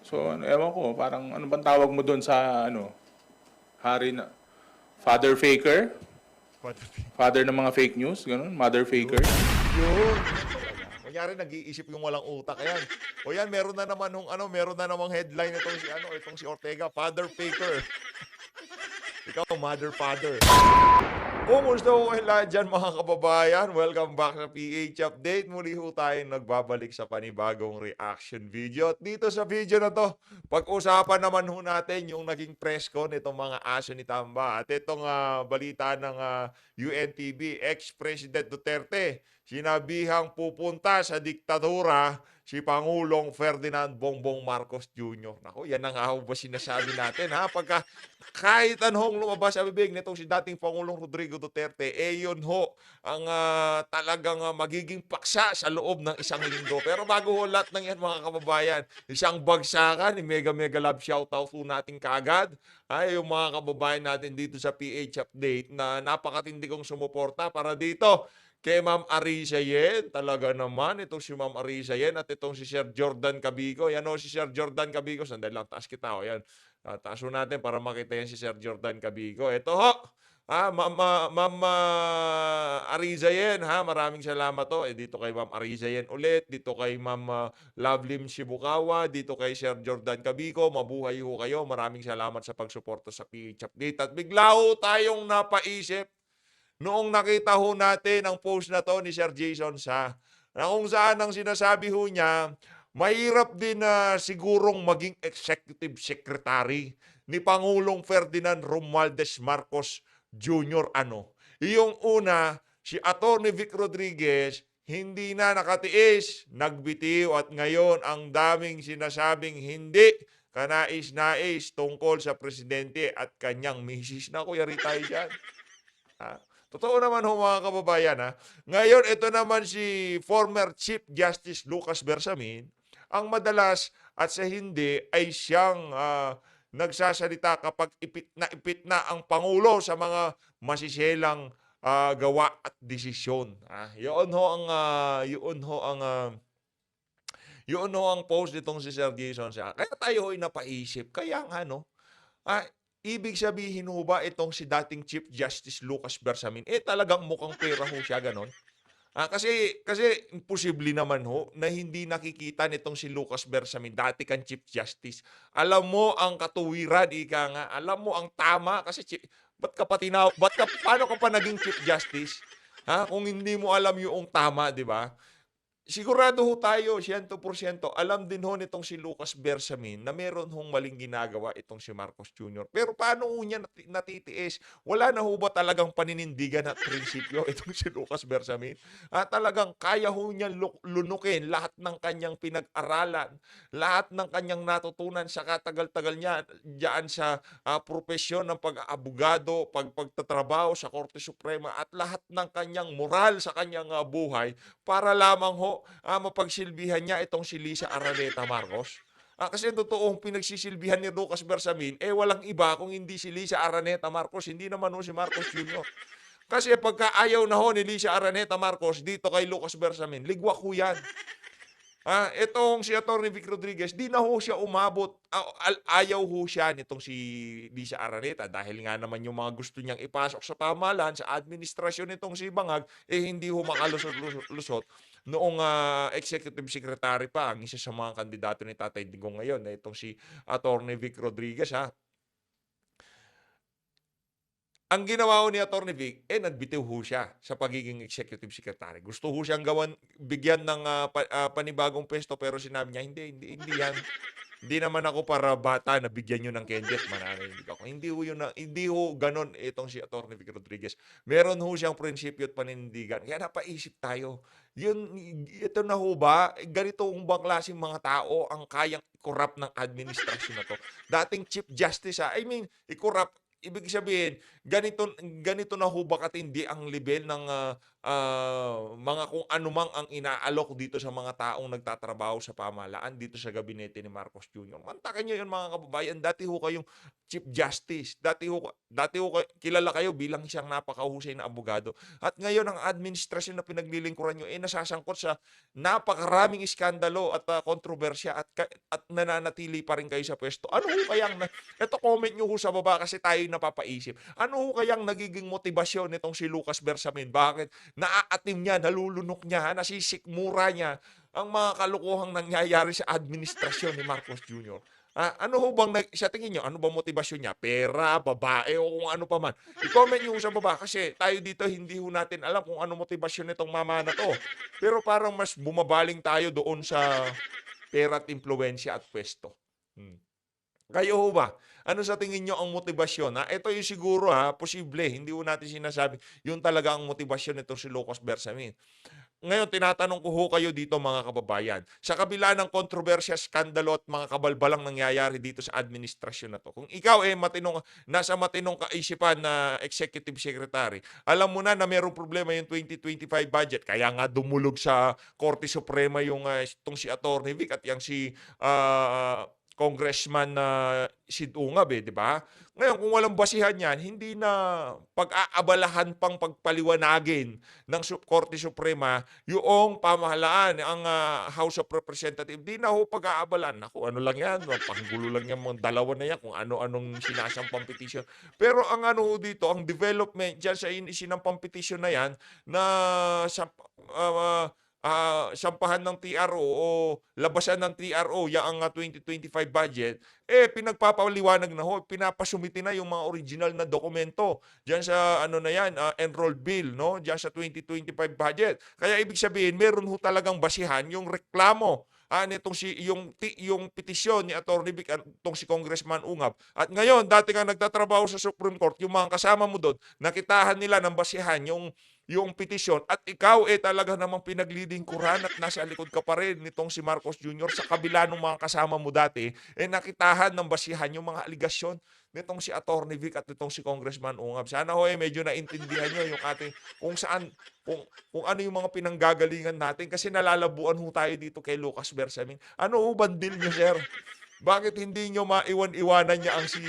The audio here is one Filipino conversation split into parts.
So, ano, ewan ko, parang ano bang tawag mo doon sa, ano, hari na, father faker? What the thing? Father ng mga fake news? Ganun? Mother Yun. faker? Yan talaga. Kunyari, nag-iisip yung walang utak. Ayan. O yan, meron na naman nung ano, meron na namang headline itong si Ortega, Father Faker. Ikaw, Mother Father. Kumusta ho kayo lahat dyan mga kababayan? Welcome back sa PH Update. Muli ho tayong nagbabalik sa panibagong reaction video. At dito sa video na to, pag-usapan naman ho natin yung naging press con nitong mga aso ni Tamba. At itong balita ng UNTV, ex-President Duterte, sinabihang pupunta sa diktadura si Pangulong Ferdinand Bongbong Marcos Jr. Naku, yan ang nga ba sinasabi natin ha? Pagka kahit anong lumabas sa bibig nitong si dating Pangulong Rodrigo Duterte, yun ho ang talagang magiging paksa sa loob ng isang linggo. Pero bago ho lahat ng yan mga kababayan, isang bagsakan, mega mega love shoutout po natin kaagad. Ay, yung mga kababayan natin dito sa PH Update na napakatindi kong sumuporta para dito kay Ma'am Arisa Yen. Talaga naman, itong si Ma'am Arisa Yen at itong si Sir Jordan Cabigo. Yan o si Sir Jordan Cabigo. Sandali lang, taas kita o yan. Taas natin para makita yan si Sir Jordan Cabigo. Ito ho, Ma'am Ariza yan, ha? Maraming salamat to. Dito kay Ma'am Ariza yan ulit. Dito kay Ma'am Lovelim Shibukawa. Dito kay Sir Jordan Cabigo. Mabuhay ho kayo. Maraming salamat sa pagsuporta sa PH Update. At bigla ho tayong napaisip noong nakita ho natin ang post na to ni Sir Jason Sa, na kung saan ang sinasabi ho niya, mahirap din na sigurong maging executive secretary ni Pangulong Ferdinand Romualdez Marcos Jr. Ano? Yung una, si Atty. Vic Rodriguez, hindi na nakatiis, nagbitiw at ngayon ang daming sinasabing hindi kanais-nais tungkol sa presidente at kanyang misis. Na kuya tayo dyan. Totoo naman ho mga kababayan ha. Ngayon ito naman si former Chief Justice Lucas Bersamin, ang madalas at sa hindi ay siyang nagsasalita kapag ipit na ang Pangulo sa mga masiselang gawa at desisyon. Yun ho ang post nitong si Sir Jason Sa. Kaya tayo ho'y napaisip. Kaya nga no, ah, ibig sabihin ho ba itong si dating Chief Justice Lucas Bersamin, talagang mukhang pera ho siya, ganon? Kasi imposible naman ho na hindi nakikita nitong si Lucas Bersamin, dati kang Chief Justice. Alam mo ang katuwiran, ika nga, alam mo ang tama, kasi paano ka pa naging Chief Justice? Ha? Kung hindi mo alam yung tama, di ba? Sigurado ho tayo, 100%, alam din ho nitong si Lucas Bersamin na meron hong maling ginagawa itong si Marcos Jr. Pero paano ho niya natitiis? Wala na ho ba talagang paninindigan at prinsipyo itong si Lucas Bersamin? Talagang kaya ho niya lunukin lahat ng kanyang pinag-aralan, lahat ng kanyang natutunan sa katagal-tagal niya diyan sa propesyon ng pag-aabogado, pagtatrabaho sa Korte Suprema at lahat ng kanyang moral sa kanyang buhay para lamang ho mapagsilbihan niya itong si Lisa Araneta Marcos. Kasi ang totoong pinagsisilbihan ni Lucas Bersamin, walang iba kung hindi si Lisa Araneta Marcos, hindi naman ho si Marcos Jr. Kasi pagka ayaw na ho ni Lisa Araneta Marcos dito kay Lucas Bersamin, ligwak ho yan. Itong si Atty. Vic Rodriguez, di na ho siya umabot. Ayaw ho siya nitong si Lisa Araneta dahil nga naman yung mga gusto niyang ipasok sa pamahalaan, sa administrasyon nitong si Bangag, hindi ho makalusot-lusot noong executive secretary pa, ang isa sa mga kandidato ni Tatay Digong ngayon, na itong si Atty. Vic Rodriguez. Ang ginawa ho ni Atty. Vic, nagbitiw ho siya sa pagiging executive secretary. Gusto ho siyang bigyan ng panibagong pwesto, pero sinabi niya, hindi yan. Hindi naman ako para bata na bigyan nyo ng candy at mananalig ako. Hindi ho ganon itong si Atty. Vic Rodriguez. Meron ho siyang prinsipyo at paninindigan. Kaya napaisip tayo, ito na ho ba, ganito ang bang klaseng mga tao ang kayang i-corrupt ng administrasyon na to? Dating Chief Justice i-corrupt. Ibig sabihin, ganito na ho ba katindi ang level ng mga kung ano mang ang inaalok dito sa mga taong nagtatrabaho sa pamahalaan dito sa gabinete ni Marcos Jr. Mantakin niyo 'yun mga kababayan. Dati ho kayong Chief Justice. Kilala kayo bilang isang napakahusay na abogado. At ngayon ang administrasyon na pinaglilingkuran niyo nasasangkot sa napakaraming iskandalo at kontrobersya at nananatili pa rin kayo sa pwesto. Ano ho kayang eto comment niyo ho sa baba kasi tayo napapaisip. Ano ho kayang nagiging motibasyon nitong si Lucas Bersamin? Bakit naaatim niya, nalulunok niya, nasisikmura niya ang mga kalukuhang nangyayari sa administrasyon ni Marcos Jr. Ano ho bang, sa tingin nyo, ano bang motibasyon niya? Pera, babae, o kung ano pa man. I-comment nyo sa baba kasi tayo dito hindi ho natin alam kung ano motibasyon nitong mama na to. Pero parang mas bumabaling tayo doon sa pera at impluensya at pwesto. Kayo ho ba? Ano sa tingin nyo ang motibasyon? Ito yung siguro posible. Hindi ho natin sinasabi. Yun talaga ang motibasyon nito si Lucas Bersamin. Ngayon, tinatanong ko ho kayo dito mga kababayan. Sa kabila ng kontrobersya, skandalo at mga kabalbalang nangyayari dito sa administrasyon na to. Kung ikaw nasa matinong kaisipan na executive secretary, alam mo na merong problema yung 2025 budget. Kaya nga dumulog sa Korte Suprema yung itong si Atty. Vic at yung si Congressman na Sid Ungab, di ba? Ngayon, kung walang basihan yan, hindi na pag-aabalahan pang pagpaliwanagin ng Korte Suprema yung pamahalaan, ang House of Representatives. Di na ho pag-aabalan. Naku, ano lang yan? Panggulo lang yan, mga dalawa na yan, kung ano-anong sinasampang petition. Pero ang ano ho dito, ang development dyan sa sinampang petition na yan, na sampahan ng TRO o labasan ng TRO ang 2025 budget, pinagpapaliwanag na ho, pinapasumiti na yung mga original na dokumento diyan sa enrolled bill, no? Diyan sa 2025 budget. Kaya ibig sabihin, meron ho talagang basihan yung reklamo nitong yung petisyon ni Atty. Vic itong si Congressman Ungab. At ngayon, dati nga nagtatrabaho sa Supreme Court, yung mga kasama mo doon, nakitahan nila ng basihan yung petisyon at ikaw talaga namang pinaglilingkuran at nasa likod ka pa rin nitong si Marcos Jr. sa kabila ng mga kasama mo dati, nakitahan ng basihan yung mga aligasyon nitong si Atty. Vic at nitong si Congressman Ungab. Sana ho medyo naintindihan nyo yung ating kung ano yung mga pinanggagalingan natin kasi nalalabuan ho tayo dito kay Lucas Bersamin. Ano ho bandil nyo, sir? Bakit hindi nyo maiwan-iwanan niya ang si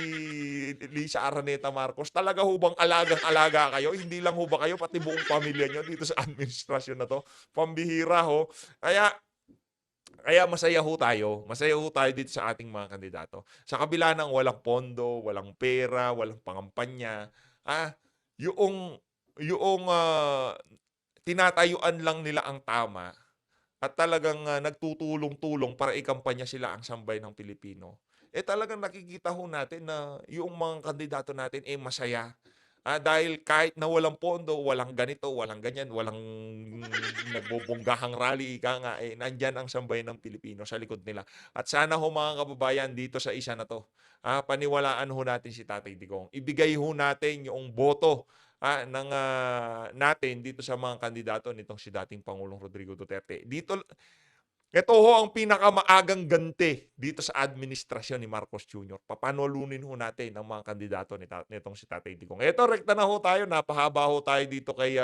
Lisa Araneta Marcos? Talaga ho bang alagang-alaga kayo? Hindi lang ho ba kayo, pati buong pamilya nyo dito sa administrasyon na to? Pambihira ho. Kaya masaya ho tayo. Masaya ho tayo dito sa ating mga kandidato. Sa kabila ng walang pondo, walang pera, walang pangampanya, yung tinatayuan lang nila ang tama at talagang nagtutulong-tulong para ikampanya sila ang sambayan ng Pilipino, talagang nakikita ho natin na yung mga kandidato natin masaya. Dahil kahit na walang pondo, walang ganito, walang ganyan, walang nagbubunggahang rally, nandyan ang sambayan ng Pilipino sa likod nila. At sana ho mga kababayan dito sa isa na to, paniwalaan ho natin si Tatay Digong. Ibigay ho natin yung boto natin dito sa mga kandidato nitong si dating Pangulong Rodrigo Duterte. Ito ho ang pinakamaagang ganti dito sa administrasyon ni Marcos Jr. Papanulunin ho natin ang mga kandidato nitong si Tatay Digong. Ito, rekta na ho tayo. Napahaba ho tayo dito kay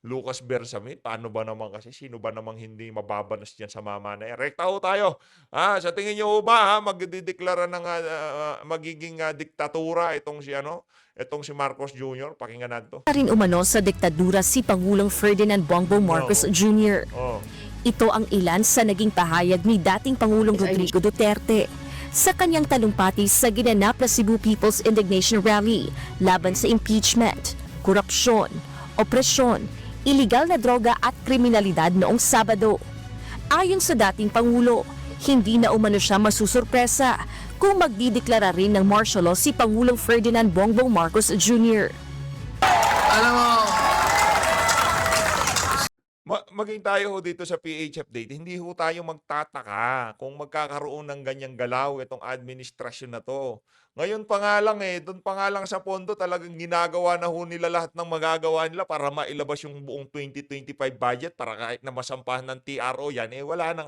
Lucas Bersamin. Paano ba naman kasi? Sino ba namang hindi mababanas dyan sa mama na yan? Rekta ho tayo. Sa tingin nyo ba magdideklara ng magiging diktatura itong si Marcos Jr.? Pakinggan natin to. Rin umano sa diktadura si Pangulong Ferdinand Bongbong Marcos Jr. Ito ang ilan sa naging pahayag ni dating Pangulong Rodrigo Duterte sa kanyang talumpati sa ginanap na Cebu People's Indignation Rally laban sa impeachment, korupsyon, opresyon, iligal na droga at kriminalidad noong Sabado. Ayon sa dating Pangulo, hindi na umano siya masusurpresa kung magdideklara rin ng martial law si Pangulong Ferdinand Bongbong Marcos Jr. Alam mo, Maging tayo ho dito sa PH Update, hindi ho tayo magtataka kung magkakaroon ng ganyang galaw itong administrasyon na to. Ngayon pa nga lang doon pa nga lang sa pondo talagang ginagawa na ho nila lahat ng magagawa nila para mailabas yung buong 2025 budget para kahit na masampahan ng TRO yan, wala nang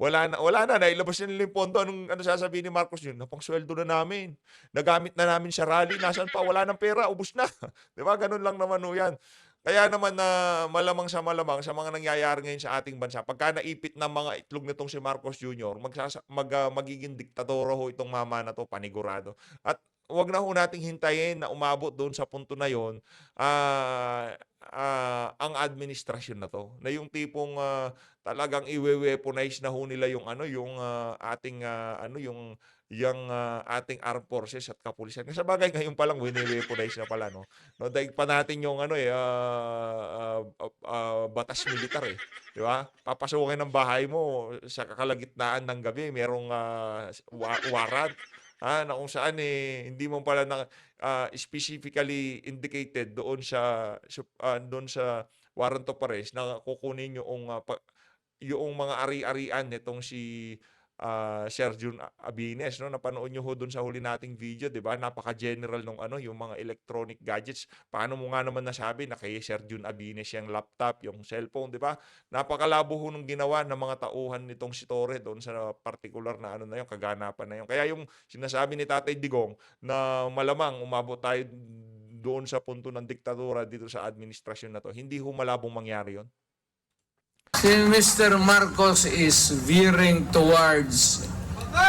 wala na, nailabas na nila yung pondo. Ano sasabihin ni Marcos yun? Napangsweldo na namin. Nagamit na namin sa rally, nasan pa? Wala nang pera, ubos na. Di ba? Ganun lang naman ho yan. Kaya naman na malamang sa mga nangyayari ngayon sa ating bansa, pagka naipit ng mga itlog nitong si Marcos Jr., magiging diktadora ho itong mama na to, panigurado. At wag na ho nating hintayin na umabot doon sa punto na yon, ang administrasyon na to. Na yung tipong talagang i-weaponize na ho nila yung ating ating armed forces at kapulisan. Sa bagay ngayon pa lang wini-weaponize na pala, no. No, daig pa natin yung batas militar, eh, 'di ba? Papasukin ng bahay mo sa kalagitnaan ng gabi, merong warrant, na kung saan hindi mo pala specifically indicated doon sa warrant of arrest na kukunin yung mga ari-arian nitong si Sergio Abines, no? Napanood nyo ho doon sa huli nating video, 'di ba? Napaka-general nung yung mga electronic gadgets. Paano mo nga naman nasabi na kay Sergio Abines yung laptop, yung cellphone, 'di ba? Napakalabo ho nung ginawa ng mga tauhan nitong si Torre doon sa particular na na yung kaganapan na yun. Kaya yung sinasabi ni Tatay Digong na malamang umabot tayo doon sa punto ng diktadura dito sa administrasyon na to, hindi ho malabong mangyari yon. Si Mr. Marcos is veering towards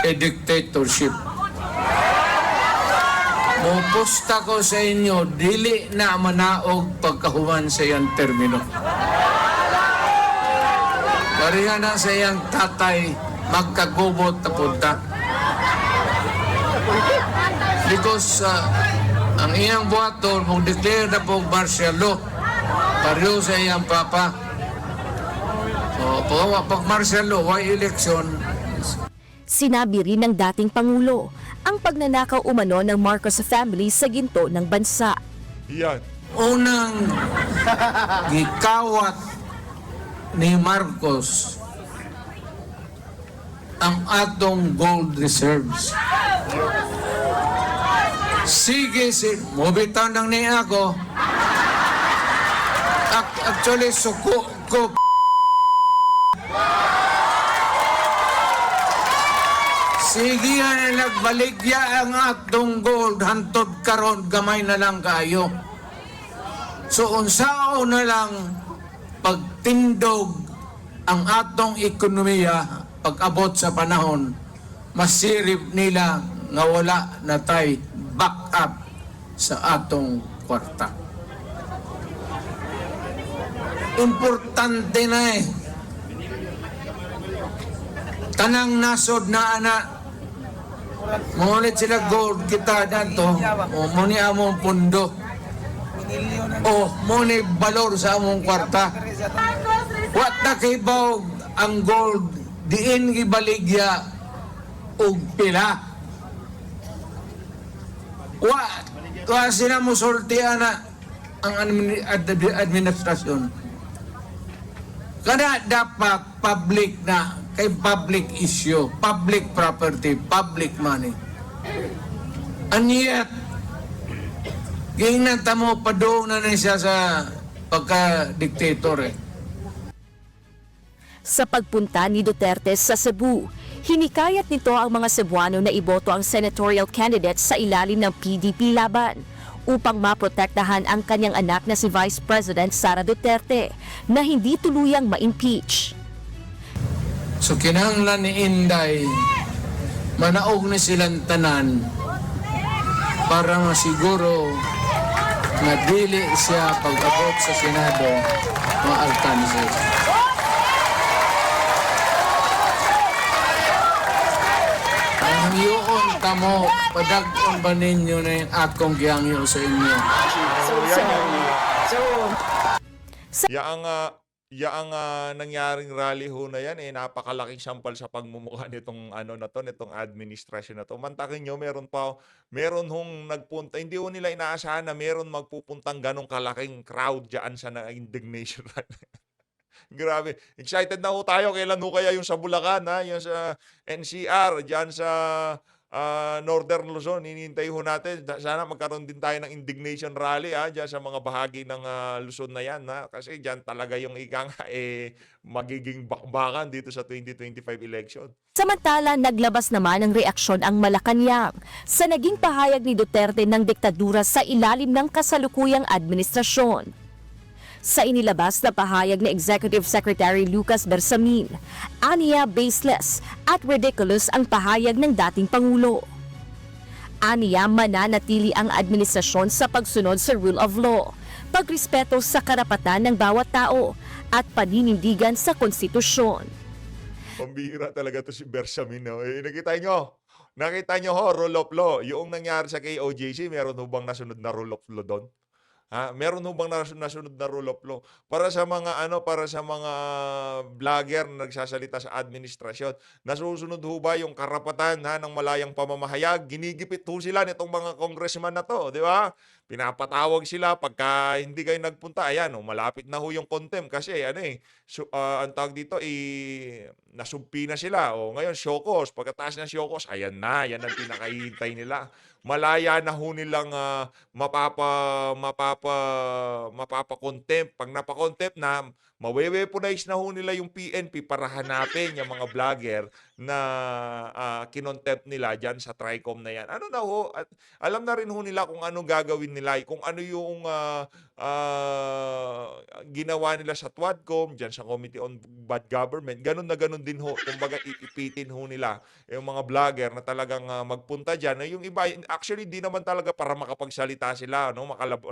a dictatorship. Mupusta ko sa inyo, dili na manaog pagkahuman sa iyang termino. Pariha na sa iyang tatay, magkagubot na punta. Because ang iyang buhaton, mag-declare na po martial law, pariho sa iyang papa. Pag martial law, why election? Sinabi rin ng dating Pangulo ang pagnanakaw umano ng Marcos family sa ginto ng bansa. Yan. Unang gikawat ni Marcos ang atong gold reserves. Sige, mobitaw nang niya ako. Actually, suko ko. Sige na nagbaligya ang atong gold, hantod karon gamay na lang kayo. So unsao na lang pagtindog ang atong ekonomiya pag-abot sa panahon, masirip nila nga wala na tay backup sa atong kwarta. Importante na tanang nasod na anak. Ngunit sila gold kita dato, muni among pundo. Muni balor sa among kwarta. Wat na kibaw ang gold, diin gibaligya og pila. Wa sila musulti ana ang administrasyon. Kada dapat public na, kay public issue, public property, public money. And yet, ginanta mo, padung na siya sa pagka-dictator. Sa pagpunta ni Duterte sa Cebu, hinikayat nito ang mga Cebuano na iboto ang senatorial candidate sa ilalim ng PDP laban upang maprotektahan ang kanyang anak na si Vice President Sara Duterte na hindi tuluyang ma-impeach. So kinahanglan ni Inday, manaog na silang tanan para masiguro na dili siya pag-abot sa Senado ma-alkanse. Ang iyon tamo, padag-on ba ninyo na yung akong giyangyo sa inyo? Yaang nangyaring rally ho na yan, napakalaking sampal sa pagmumukha nitong nitong administrasyon na to. Mantakin nyo, meron hong nagpunta, hindi ho nila inaasahan na meron magpupuntang ganong kalaking crowd diyan sa indignation rally. Grabe. Excited na ho tayo. Kailan ho kaya yung sa Bulacan, yung sa NCR, diyan sa Northern Luzon, hinihintay ho natin. Sana magkaroon din tayo ng indignation rally diyan sa mga bahagi ng Luzon na yan. Kasi diyan talaga yung magiging bakbakan dito sa 2025 election. Samantala, naglabas naman ng reaksyon ang Malacanang sa naging pahayag ni Duterte ng diktadura sa ilalim ng kasalukuyang administrasyon. Sa inilabas na pahayag ni Executive Secretary Lucas Bersamin, aniya baseless at ridiculous ang pahayag ng dating Pangulo. Aniya mananatili ang administrasyon sa pagsunod sa rule of law, pagrespeto sa karapatan ng bawat tao at paninindigan sa konstitusyon. Pambihira talaga to si Bersamin. No? Nakita nyo ho, rule of law. Yung nangyari sa KOJC, meron ho bang nasunod na rule of law doon? Ha? Meron ho bang nasunod na rule of law? Para sa mga vlogger na nagsasalita sa administrasyon, nasusunod ho ba yung karapatan ng malayang pamamahayag? Ginigipit ho sila nitong mga congressman na to, di ba? Pinapatawag sila pagka hindi kayo nagpunta. Ayan, malapit na ho yung contempt kasi ang tawag dito, nasumpi na sila. Ngayon, show cause. Pagkataas ng show cause, yan ang pinakahihintay nila. Malaya na ho nilang mapapa-contempt. Pag napa-contempt na, mawe-weaponize na ho nila yung PNP para hanapin yung mga vlogger na kinontempt nila dyan sa TRICOM na yan. Ano na ho? At alam na rin ho nila kung ano gagawin nila, kung ano yung ginawa nila sa TWADCOM, dyan sa Committee on Bad Government. Ganun na ganun din ho. Kumbaga, ipitin ho nila yung mga vlogger na talagang magpunta dyan. Yung iba, actually, di naman talaga para makapagsalita sila,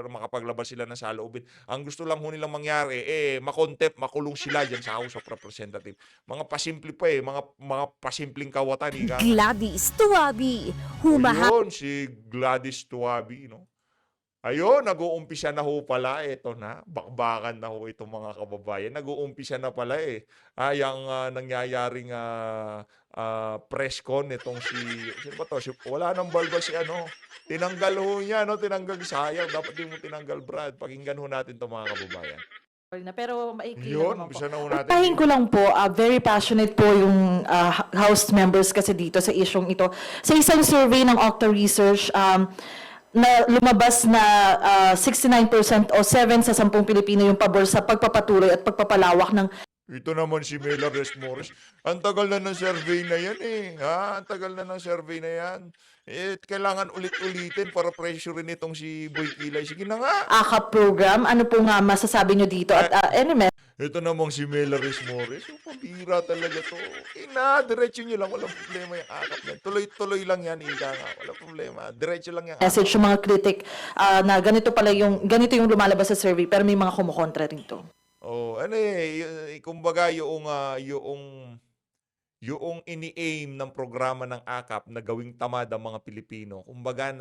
makapaglabas sila ng saloobin. Ang gusto lang ho nilang mangyari, makontempt, makulong sila dyan sa House of Representatives. Mga pasimple pa mga pasimpleng kawatan. Gladys Tuabi, humahak Ayun, si Gladys Tuabi, no? Ayun, nag-uumpisa na ho pala. Ito na, bakbakan na ho itong mga kababayan. Nag-uumpisa na pala yung nangyayaring press con itong sino ba to? Wala nang balbas tinanggal ho niya, tinanggal, sayang. Dapat di mo tinanggal, Brad. Pakinggan ho natin itong mga kababayan. Pero maikli Yun, naman po. umpisa na ho natin. Unahin ko lang po, very passionate po yung House members kasi dito sa isyong ito. Sa isang survey ng Octa Research, na lumabas na 69% o 7 sa 10 Pilipino yung pabor sa pagpapatuloy at pagpapalawak ng Ito naman si Mela Resmores. Ang tagal na ng survey na yan Ang tagal na ng survey na yan. Kailangan ulit-ulitin para pressurein itong si Boy Kilay. Sige na nga. AKAP program. Ano po nga masasabi nyo dito? At anyway, Ito namang si Mela Resmores. Pabira talaga to. Diretso nyo lang. Walang problema yung akap na. Tuloy-tuloy lang yan, ika nga. Walang problema. Diretso lang yan. message yung mga critic na ganito yung lumalabas sa survey pero may mga kumukontra rito. Kumbaga yung ini-aim ng programa ng AKAP na gawing tamad ang mga Pilipino. Kumbaga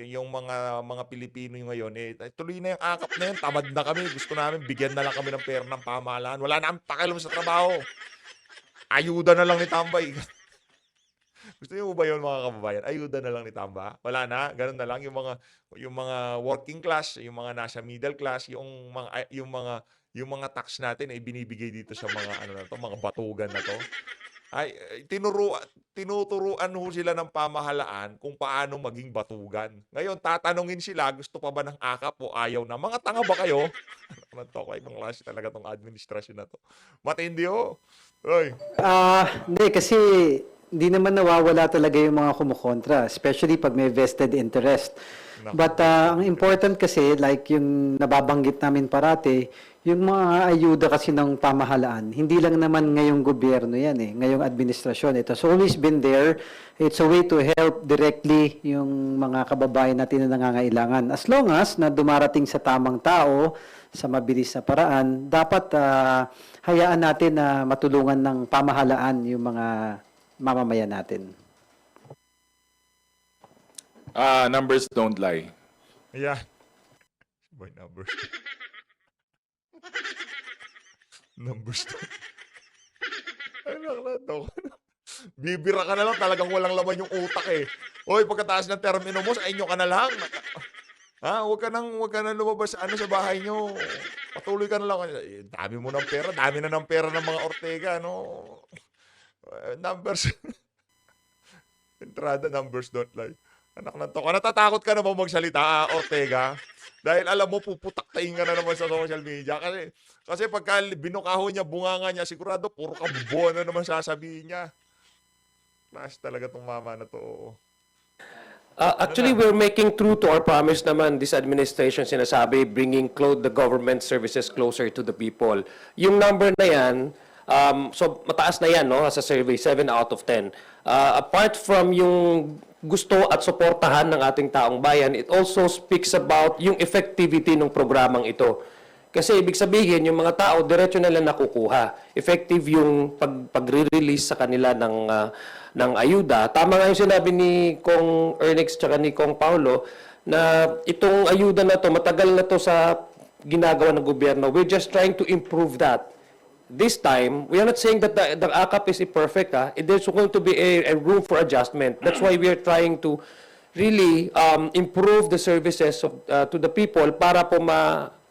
yung mga Pilipino ngayon tuloy na yung AKAP na yun, tamad na kami. Gusto namin bigyan na lang kami ng pera ng pamahalaan. Wala na kami pakialam sa trabaho. Ayuda na lang ni Tambay. Gusto niyo ba yun, mga kababayan? Ayuda na lang ni Tamba. Wala na, ganun na lang yung mga working class, yung mga nasa middle class, yung mga tax natin ay binibigay dito sa mga mga batugan na to. Ay tinuturuan ho sila ng pamahalaan kung paano maging batugan. Ngayon tatanungin sila, gusto pa ba ng AKAP o ayaw na? Mga tanga ba kayo? Ano to, ibang klase talaga tong administrasyon na to. Matindi ho. Oy. Hindi kasi hindi naman nawawala talaga yung mga kumukontra, especially pag may vested interest. But ang important kasi, like yung nababanggit namin parati, yung mga ayuda kasi ng pamahalaan, hindi lang naman ngayong gobyerno yan ngayong administrasyon. It has always been there. It's a way to help directly yung mga kababayan natin na nangangailangan. As long as na dumarating sa tamang tao, sa mabilis na paraan, dapat hayaan natin na matulungan ng pamahalaan yung mga mamamayan natin. Numbers don't lie. Ayan. Boy, numbers. Numbers to. Ay, nakalato. Bibira ka na lang, talagang walang laman yung utak Hoy, pagkataas ng termino mo, sa inyo ka na lang. Huwag ka nang lumabas sa bahay nyo. Patuloy ka na lang. Dami mo ng pera, dami na ng pera ng mga Ortega, numbers. Entrada, numbers don't lie. Anak ng toka. Natatakot ka na ba magsalita, Ortega? Dahil alam mo, puputaktain ka na naman sa social media. Kasi pagka binukaho niya, bunganga niya, sigurado, puro kabubuan na naman sasabihin niya. Class talaga tong mama na to. Actually, we're making true to our promise naman, this administration sinasabi, bringing the government services closer to the people. Yung number na yan, so mataas na yan, no, sa survey, 7 out of 10. Apart from yung gusto at suportahan ng ating taong bayan, it also speaks about yung effectivity ng programang ito. Kasi ibig sabihin, yung mga tao, diretso nila nakukuha. Effective yung pag-release sa kanila ng ayuda. Tama nga yung sinabi ni Kong Ernix tsaka ni Kong Paulo na itong ayuda na to, matagal na to sa ginagawa ng gobyerno. We're just trying to improve that. This time, we are not saying that the AKAP is perfect. There's going to be a room for adjustment. That's why we are trying to really improve the services to the people para po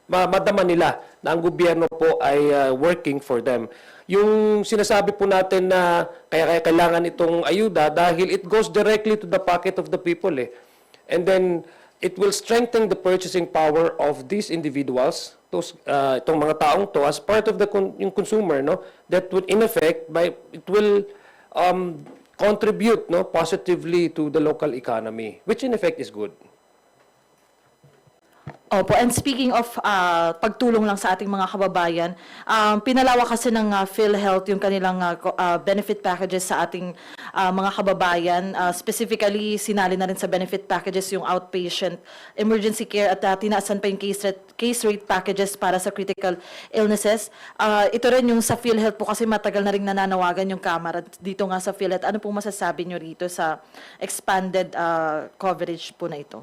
madama nila na ang gobyerno po ay working for them. Yung sinasabi po natin na kaya kailangan itong ayuda dahil it goes directly to the pocket of the people eh. And then it will strengthen the purchasing power of these individuals, itong mga taong to as part of yung consumer, no, that would in effect it will contribute, no, positively to the local economy, which in effect is good. Opo, and speaking of pagtulong lang sa ating mga kababayan, pinalawak kasi ng PhilHealth yung kanilang benefit packages sa ating mga kababayan. Specifically, sinali na rin sa benefit packages yung outpatient emergency care at tinaasan pa yung case rate packages para sa critical illnesses. Ito rin yung sa PhilHealth po kasi matagal na rin nananawagan yung Kamara dito nga sa PhilHealth. Ano pong masasabi nyo rito sa expanded coverage po na ito?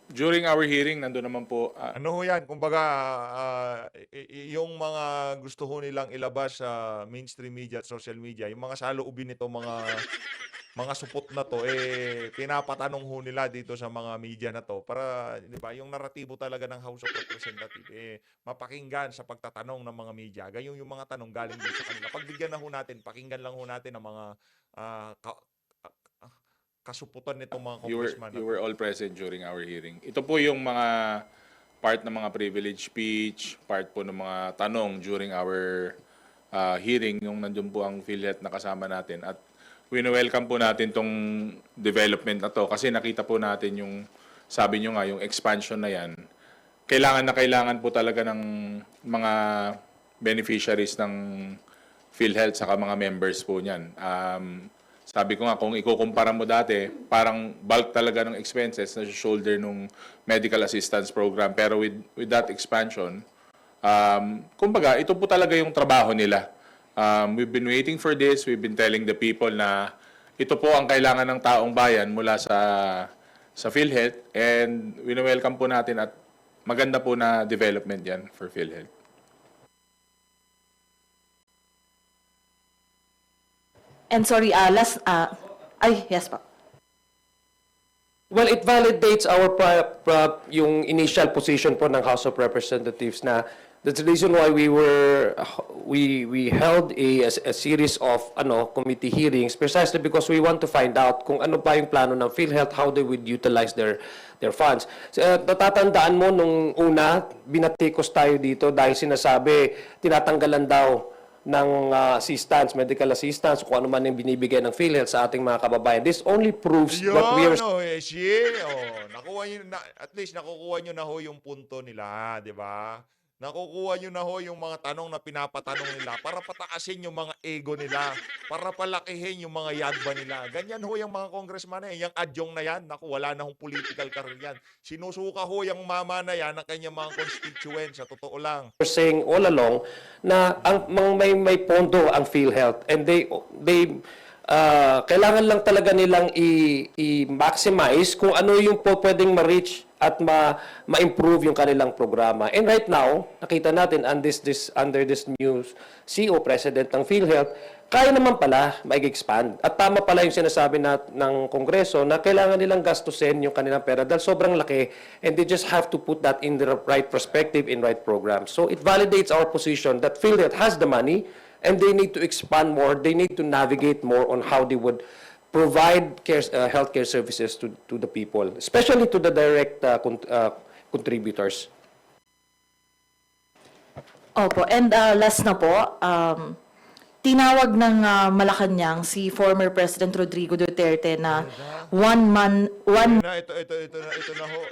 During our hearing, nandun naman po, Ano ho yan? Kumbaga, yung mga gusto ho nilang ilabas sa mainstream media at social media, yung mga saloobin nito, mga supot na to, pinapatanong ho nila dito sa mga media na to para, di ba, yung naratibo talaga ng House of Representatives, mapakinggan sa pagtatanong ng mga media. Gayong yung mga tanong galing dito sa kanila. Pagbigyan na ho natin, pakinggan lang ho natin ang mga kasuputan nitong mga congressman. you were all present during our hearing. Ito po yung mga part ng mga privilege speech, part po ng mga tanong during our hearing, yung nandun po ang PhilHealth na kasama natin. At wini-welcome po natin tong development na to kasi nakita po natin yung, sabi nyo nga, yung expansion na yan. Kailangan po talaga ng mga beneficiaries ng PhilHealth saka mga members po niyan. Sabi ko nga, kung ikukumpara mo dati, parang bulk talaga ng expenses na shoulder nung medical assistance program. Pero with that expansion, kumbaga, ito po talaga yung trabaho nila. We've been waiting for this. We've been telling the people na ito po ang kailangan ng taong bayan mula sa PhilHealth. And wini-welcome po natin at maganda po na development yan for PhilHealth. And sorry, yes po. Well, it validates our yung initial position po ng House of Representatives na that's the reason why we held a series of committee hearings precisely because we want to find out kung ano pa yung plano ng PhilHealth, how they would utilize their funds. So, natatandaan mo nung una, binatikos tayo dito dahil sinasabi tinatanggalan daw ng assistance, medical assistance, kung ano man yung binibigay ng PhilHealth sa ating mga kababayan. This only proves what we are... Nakuha nyo at least nakukuha nyo na ho yung punto nila, di ba? Nakukuha nyo na ho yung mga tanong na pinapatanong nila para pataasin yung mga ego nila, para palakihin yung mga yadba nila. Ganyan ho yung mga congressman na yung adyong na yan, naku, wala na hong political career yan. Sinusuka ho yung mama na yan ng kanyang mga constituents, sa totoo lang. We're saying all along na may pondo ang PhilHealth and they kailangan lang talaga nilang i-maximize kung ano yung pwedeng ma-reach at ma-improve yung kanilang programa. And right now, nakita natin under this new CEO President ng PhilHealth, kaya naman pala mag-expand. At tama pala yung sinasabi ng Kongreso na kailangan nilang gastusin yung kanilang pera dahil sobrang laki and they just have to put that in the right perspective, in right programs. So it validates our position that PhilHealth has the money and they need to expand more, they need to navigate more on how they would provide healthcare services to the people, especially to the direct contributors. Opo, and last na po, tinawag ng Malacanang si former President Rodrigo Duterte na one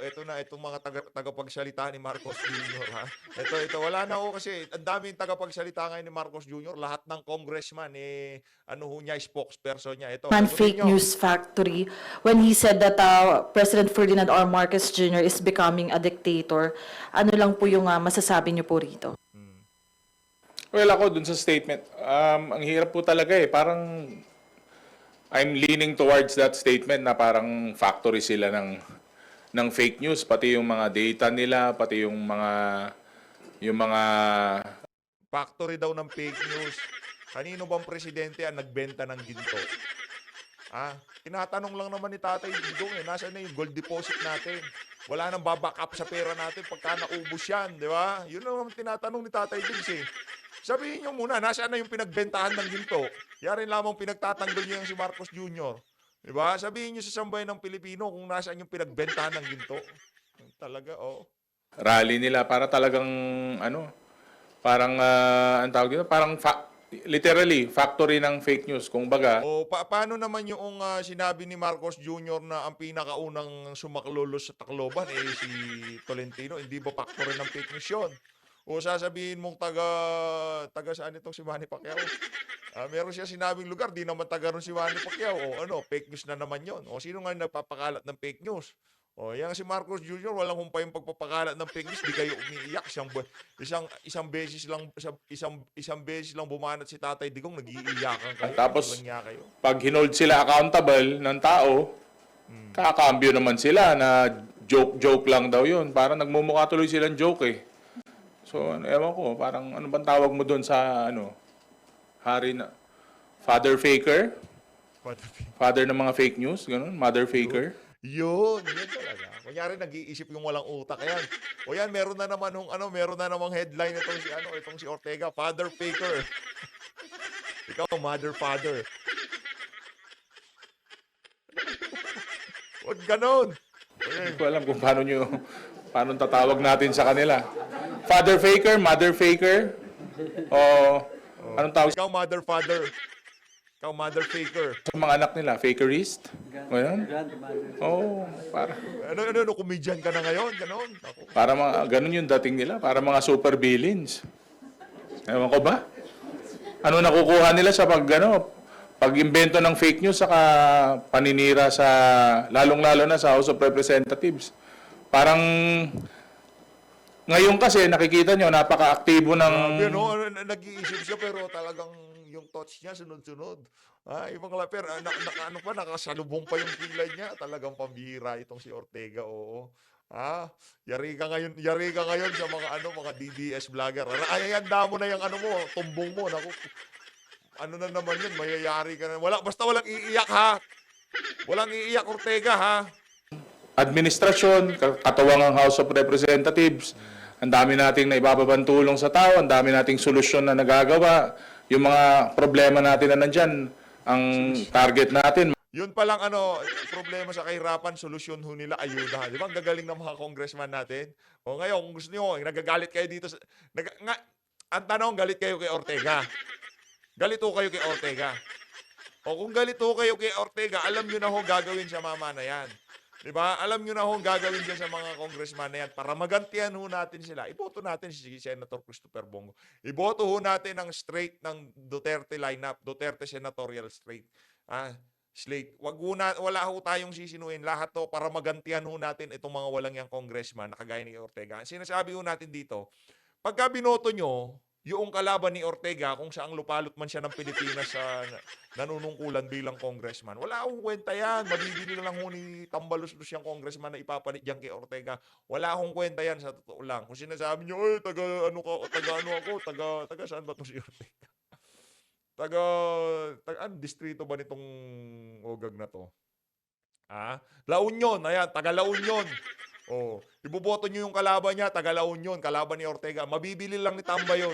Ito na itong mga tagapagsalita ni Marcos Jr. ha. Ito wala na ho kasi ang daming tagapagsalita ngayon ni Marcos Jr. Lahat ng congressman ano ho niya spokesperson niya. Ito. man sagutin fake nyo. news factory when he said that President Ferdinand R. Marcos Jr. is becoming a dictator. Ano lang po yung masasabi niyo po rito? Well, ako dun sa statement, ang hirap po talaga parang I'm leaning towards that statement na parang factory sila ng fake news, pati yung mga data nila, pati yung mga Factory daw ng fake news. Kanino bang presidente ang nagbenta ng ginto? Tinatanong lang naman ni Tatay Digong nasaan na yung gold deposit natin? Wala nang baback up sa pera natin pagka naubos yan, di ba? Yun naman tinatanong ni Tatay Digong Sabihin nyo muna, nasaan na yung pinagbentahan ng ginto? Yarin lamang pinagtatanggol nyo yung si Marcos Jr. Di ba? Sabihin nyo sa sambayan ng Pilipino kung nasaan yung pinagbentahan ng ginto. Talaga, rally nila para talagang parang ang tawag dito, parang literally factory ng fake news. Kung baga, paano naman yung sinabi ni Marcos Jr. na ang pinakaunang sumaklolos sa Tacloban si Tolentino? Hindi ba factory ng fake news yun? O sasabihin mong taga saan itong si Manny Pacquiao? Meron siya sinabing lugar, di naman taga ron si Manny Pacquiao. Fake news na naman yon. O sino nga nagpapakalat ng fake news? Yan si Marcos Jr. walang humpay yung pagpapakalat ng fake news, di kayo umiiyak. Isang beses lang bumanat si Tatay Digong, nag-iiyakan kayo. Tapos, kayo. pag hinold sila accountable ng tao, kakambyo naman sila na joke lang daw yun. Parang nagmumukha tuloy silang joke So, ewan ko, parang ano bang tawag mo doon sa, hari na, father faker? Father ng mga fake news, ganun, mother faker? Yun talaga. Kunyari nag-iisip yung walang utak. Yan, meron na namang headline itong si Ortega, father faker. Ikaw, mother father. Huwag ganon. Hindi ko alam kung paano tatawag natin sa kanila. Father faker, mother faker, o anong tawag Ikaw, mother father. Ikaw, mother faker. sa mga anak nila? Fakerist? Ganun? Para. Comedian ka na ngayon? Ganon. Para ganun yung dating nila. Para mga super villains. Ewan ko ba? Ano nakukuha nila sa pag-imbento ng fake news saka paninira sa, lalong-lalo na sa House of Representatives. Parang, ngayon kasi nakikita nyo, napaka-aktibo ng... Nag-iisip siya pero talagang yung thoughts niya sunod-sunod. Pero nakasalubong pa yung kilay niya. Talagang pambihira itong si Ortega, oo. Yari ka ngayon sa mga DDS vlogger. Handa mo na yung tumbong mo. Naku, ano na naman yun, mayayari ka na. Basta walang iiyak ha. Walang iiyak Ortega ha. Administrasyon, katuwang ang House of Representatives, ang dami nating naibababang tulong sa tao, ang dami nating solusyon na nagagawa, yung mga problema natin na nandyan, ang target natin. Yun palang problema sa kahirapan, solusyon ho nila, ayuda. Di ba? Ang gagaling ng mga congressman natin. Ngayon, kung gusto niyo, nagagalit kayo dito. Ang tanong, galit kayo kay Ortega. Galit ho kayo kay Ortega. Kung galit ho kayo kay Ortega, alam nyo na ho gagawin sa mama na yan. Diba? Alam nyo na ho gagawin dyan sa mga congressman na yan para magantihan ho natin sila. Iboto natin si Senator Christopher Bongo. Iboto ho natin ang straight ng Duterte lineup, Duterte senatorial slate. Wala ho tayong sisinuin. Lahat to para magantihan ho natin itong mga walang yang congressman na kagaya ni Ortega. Sinasabi ho natin dito, pagka binoto nyo, yung kalaban ni Ortega, kung saang lupalot man siya ng Pilipinas sa nanunungkulan bilang congressman. Wala akong kwenta yan. Mabibili lang ho ni Tambalus-lus yung congressman na ipapalit dyan kay Ortega. Wala akong kwenta yan sa totoo lang. Kung sinasabi nyo, taga saan ba ito si Ortega? Distrito ba nitong Ogag na to? La Union. Ayan, taga La Union. Iboboto nyo yung kalaban niya, taga La Union, kalaban ni Ortega. Mabibili lang ni Tamba yun.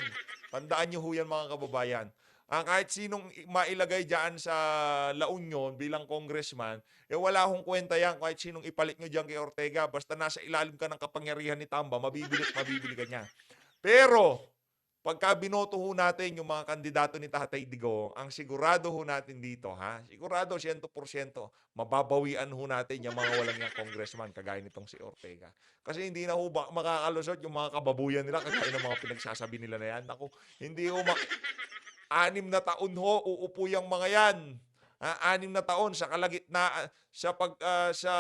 Tandaan nyo ho yan mga kababayan. Kahit sinong mailagay dyan sa La Union bilang congressman, wala akong kwenta yan. Kahit sinong ipalit nyo dyan kay Ortega, basta nasa ilalim ka ng kapangyarihan ni Tamba, mabibili ka niya. Pero, pagka binoto ho natin yung mga kandidato ni Tatay Digong, ang sigurado ho natin dito, ha? Sigurado 100%, mababawian ho natin yung mga walang yung congressman kagaya nitong si Ortega. Kasi hindi na ho makakalusot yung mga kababuyan nila kagaya ng mga pinagsasabi nila na yan. Ako, hindi ho 6 na taon ho uupo yung mga yan. 6 na taon sa kalagitnaan sa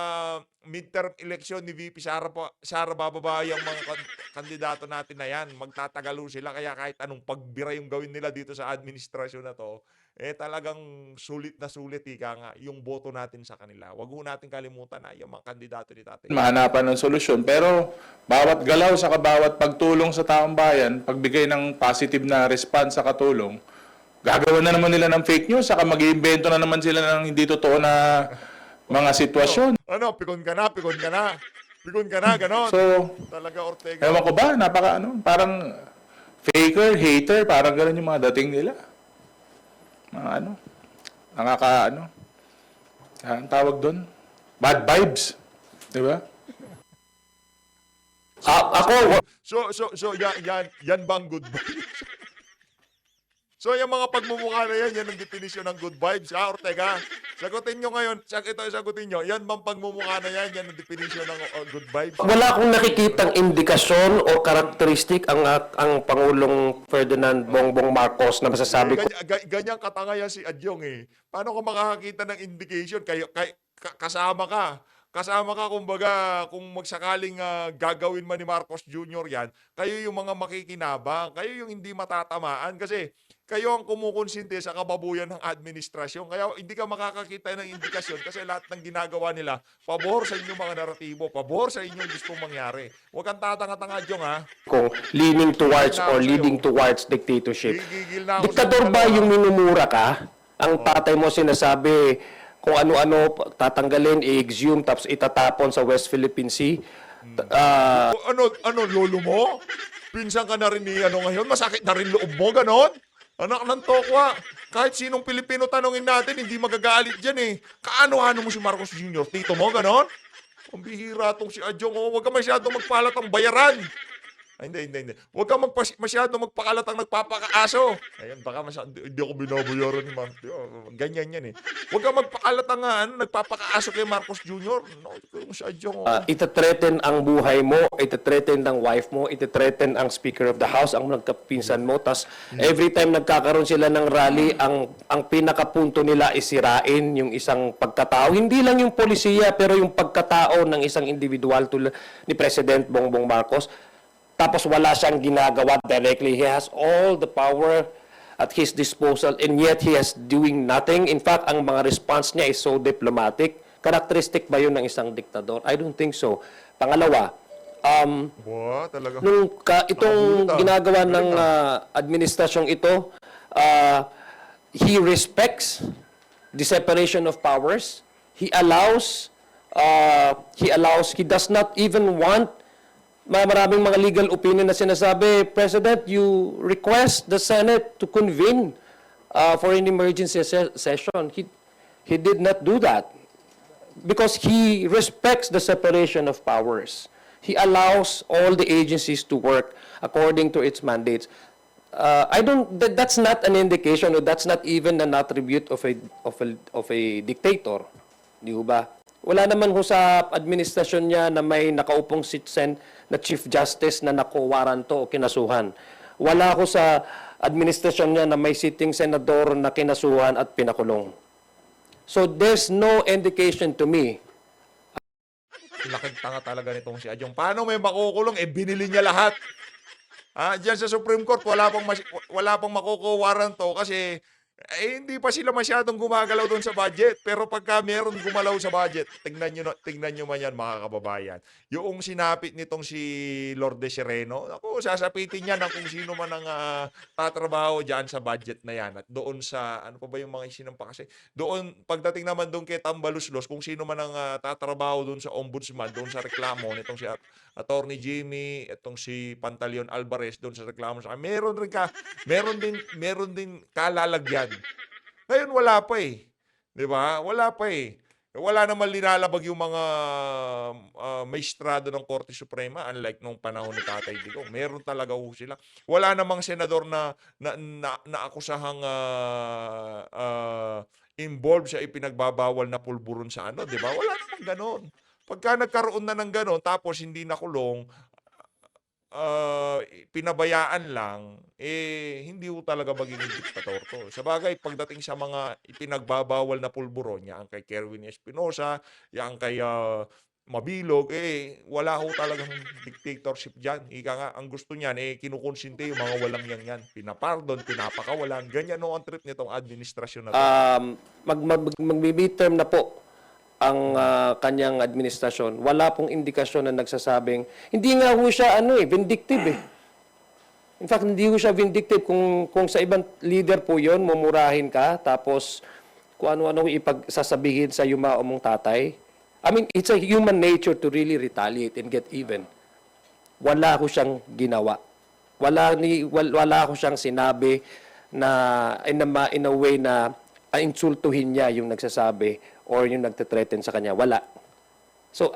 midterm election ni VP Sara bababa yung mga kandidato natin na yan. Magtatagalo sila kaya kahit anong pagbira yung gawin nila dito sa administrasyon na to, talagang sulit na sulit nga yung boto natin sa kanila. Wag ho natin kalimutan na yung mga kandidato ni Tatay. Mahanapan ng solusyon. Pero bawat galaw sa bawat pagtulong sa taong bayan, pagbigay ng positive na response sa katulong, gagawa na naman nila ng fake news, saka mag-iimbento na naman sila ng hindi totoo na mga sitwasyon. Ano, pikon ka na, ganon. So, Talaga, Ortega. ewan ko ba, parang faker, hater, parang gano'n yung mga dating nila. Mga ang tawag doon? Bad vibes. Di ba? Ako, So yan bang good vibes? So yung mga pagmumukha na yan ang definisyon ng good vibes. Ortega, sagutin nyo ngayon, sagutin nyo, yan bang pagmumukha na yan ang definisyon ng good vibes? wala akong nakikitang indikasyon o karakteristik ang Pangulong Ferdinand Bongbong Marcos na masasabi ko. Ganyang katanga yan si Adyong eh. Paano ka makakakita ng indication? Kasama ka. Kasama ka, kumbaga, kung magsakaling gagawin man ni Marcos Jr. yan, kayo yung mga makikinabang, kayo yung hindi matatamaan kasi kayo ang kumukonsinti sa kababuyan ng administrasyon. Kaya hindi ka makakakita ng indikasyon kasi lahat ng ginagawa nila, pabor sa inyong mga naratibo, pabor sa inyong gustong mangyari. Huwag kang tatanga-tanga, Jong, ha? Kung leaning towards or leading towards dictatorship. Gigigil na ako sa Diktador ba dalawa. yung minumura ka? Ang tatay mo sinasabi kung ano-ano tatanggalin, i-exhume, tapos itatapon sa West Philippine Sea. Lolo mo? Pinsan ka na rin ni ngayon? Masakit na rin loob mo, ganon? Anak ng tokwa. Kahit sinong Pilipino tanongin natin, hindi magagalit dyan eh. Kaano-ano mo si Marcos Jr.? Tito mo, ganon? Ang bihira tong si Adyong. Huwag ka masyadong magpalat ang bayaran. Ay, hindi. Huwag ka masyadong magpakalat ang nagpapakaaso. Ayan, baka hindi ako binabayaran ni Marcos. Ganyan yan eh. Huwag ka magpakalat ang nagpapakaaso kay Marcos Jr. No, si Adyong. Itathreaten ang buhay mo, itathreaten ng wife mo, itathreaten ang Speaker of the House, ang nagkapinsan mo. Tas every time nagkakaroon sila ng rally, ang pinakapunto nila is sirain yung isang pagkatao. Hindi lang yung polisiya, pero yung pagkatao ng isang individual tulad ni President Bongbong Marcos. Tapos wala siyang ginagawa directly. He has all the power at his disposal and yet he has doing nothing. In fact, ang mga response niya is so diplomatic. Characteristic ba yun ng isang diktador? I don't think so. Pangalawa, Talaga. itong ginagawa ng administrasyong ito, he respects the separation of powers. He does not even want maraming mga legal opinion na sinasabi, President, you request the Senate to convene for an emergency session. He did not do that because he respects the separation of powers. He allows all the agencies to work according to its mandates. That's not an indication or that's not even an attribute of a dictator. Di ba? Wala naman ho sa administrasyon niya na may nakaupong citizen na Chief Justice na nakuwaranto o kinasuhan. Wala ho sa administrasyon niya na may sitting senador na kinasuhan at pinakulong. So there's no indication to me. Laking tanga talaga nitong si Adyong. Paano may makukulong? Binili niya lahat. Diyan sa Supreme Court, wala pang makukuwaranto kasi hindi pa sila masyadong gumagalaw doon sa budget. Pero pagka meron gumalaw sa budget, tingnan nyo man yan, mga kababayan. Yung sinapit nitong si Lourdes Sereno, ako, sasapitin niya ng kung sino man ang tatrabaho dyan sa budget na yan. At doon sa, ano pa ba yung mga isinampa kasi? Doon, pagdating naman doon kay Tambaluslos, kung sino man ang tatrabaho doon sa ombudsman, doon sa reklamo nitong si Attorney Jimmy, itong si Pantaleon Alvarez doon sa reklamo sa meron din kalalagyan. Ngayon wala pa eh. 'Di ba? Wala pa eh. Wala naman linalabag yung mga maestrado ng Korte Suprema, unlike nung panahon ni Tatay Digong. Meron talaga ho sila. Wala namang senador na naakusahang involved sa ipinagbabawal na pulburon sa ano, di ba? Wala namang ganon. Pagka nagkaroon na ng ganon, tapos hindi nakulong, pinabayaan lang, hindi ho talaga magiging diktator to. Sa bagay, pagdating sa mga ipinagbabawal na pulburon, yan kay Kerwin Espinosa, yan kay Mabilog, wala ho talagang dictatorship dyan. Ika nga, ang gusto niyan, kinukonsinte yung mga walang yan. Pinapardon, pinapakawalan. Ganyan ho ang trip nitong administrasyon na to. Magmi-midterm na po ang kanyang administrasyon. Wala pong indikasyon na nagsasabing, hindi nga ho siya vindictive eh. In fact, hindi ho siya vindictive. Kung sa ibang leader po yon, mumurahin ka, tapos kung ano-ano ipagsasabihin sa yumao mong tatay. I mean, it's a human nature to really retaliate and get even. Wala ho siyang ginawa. Wala ho siyang sinabi na in a way na insultuhin niya yung nagsasabi or yung nagte-threaten sa kanya. Wala. So,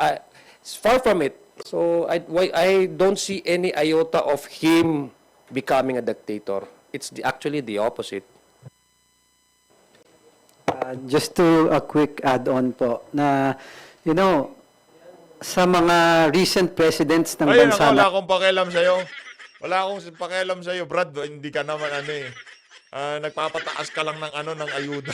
far from it. So, I don't see any iota of him becoming a dictator. It's actually the opposite. Just to a quick add-on po na, sa mga recent presidents ng Ayun, bansa wala akong pakialam sa'yo. Wala akong pakialam sa'yo, Brad. Hindi ka naman nagpapataas ka lang ng ayuda.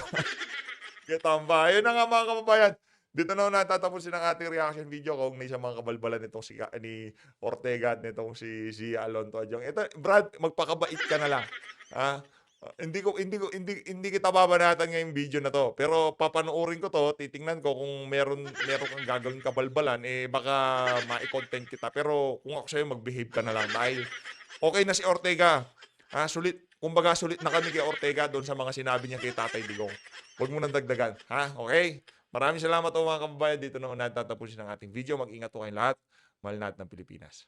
Kita ba? Ayun na nga mga kababayan. Dito na natatapusin ang ating reaction video kaugnay sa mga kabalbalan nitong ni Ortega at nitong si Zia Alonto Adjong. Ito, Brad, magpakabait ka na lang. Hindi kita babanatan ngayong video na to. Pero papanoorin ko to, titingnan ko kung meron kang gagawing kabalbalan, baka mai-content kita. Pero kung ako sa'yo, mag-behave ka na lang. Dahil okay na si Ortega. Sulit. Kumbaga, sulit na kami kay Ortega doon sa mga sinabi niya kay Tatay Digong. Huwag mo nang dagdagan. Okay? Maraming salamat mga kababayan. Dito na natatapusin ang ating video. Mag-ingat po kayong lahat. Mahal natin ng Pilipinas.